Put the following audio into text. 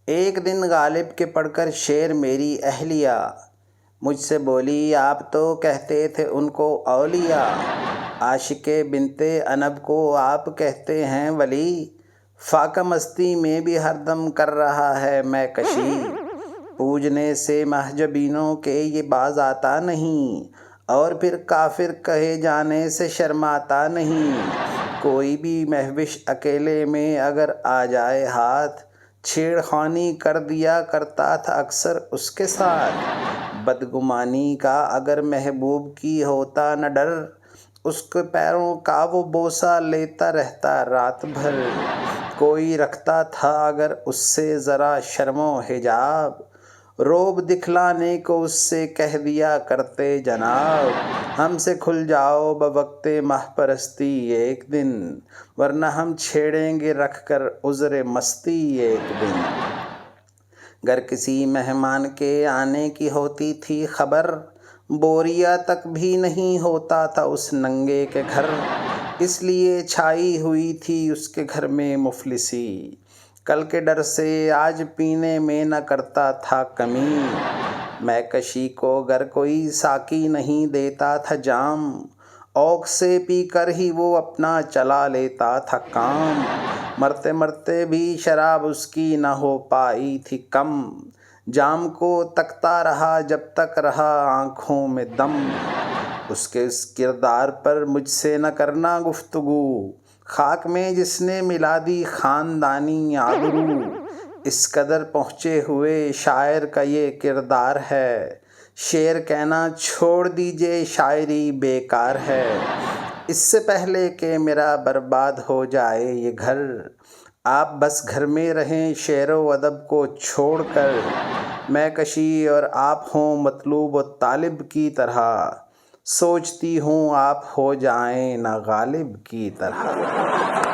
ایک دن غالب کے پڑھ کر شعر میری اہلیہ مجھ سے بولی، آپ تو کہتے تھے ان کو اولیاء، عاشق بنت انب کو آپ کہتے ہیں ولی، فاقہ مستی میں بھی ہر دم کر رہا ہے میں کشی، پوجنے سے محجبینوں کے یہ باز آتا نہیں، اور پھر کافر کہے جانے سے شرماتا نہیں، کوئی بھی مہوش اکیلے میں اگر آ جائے ہاتھ، چھیڑ خانی کر دیا کرتا تھا اکثر اس کے ساتھ، بدگمانی کا اگر محبوب کی ہوتا نہ ڈر، اس کے پیروں کا وہ بوسہ لیتا رہتا رات بھر، کوئی رکھتا تھا اگر اس سے ذرا شرم و حجاب، روب دکھلانے کو اس سے کہہ دیا کرتے جناب، ہم سے کھل جاؤ بوقت ماہ پرستی ایک دن، ورنہ ہم چھیڑیں گے رکھ کر عذر مستی ایک دن، گر کسی مہمان کے آنے کی ہوتی تھی خبر، بوریا تک بھی نہیں ہوتا تھا اس ننگے کے گھر، اس لیے چھائی ہوئی تھی اس کے گھر میں مفلسی، کل کے ڈر سے آج پینے میں نہ کرتا تھا کمی، میں کشی کو گر کوئی ساقی نہیں دیتا تھا جام، اوق سے پی کر ہی وہ اپنا چلا لیتا تھا کام، مرتے مرتے بھی شراب اس کی نہ ہو پائی تھی کم، جام کو تکتا رہا جب تک رہا آنکھوں میں دم، اس کردار پر مجھ سے نہ کرنا گفتگو، خاک میں جس نے ملا دی خاندانی آبرو، اس قدر پہنچے ہوئے شاعر کا یہ کردار ہے، شعر کہنا چھوڑ دیجئے شاعری بیکار ہے، اس سے پہلے کہ میرا برباد ہو جائے یہ گھر، آپ بس گھر میں رہیں شعر و ادب کو چھوڑ کر، میں کشی اور آپ ہوں مطلوب و طالب کی طرح، سوچتی ہوں آپ ہو جائیں نہ غالب کی طرح۔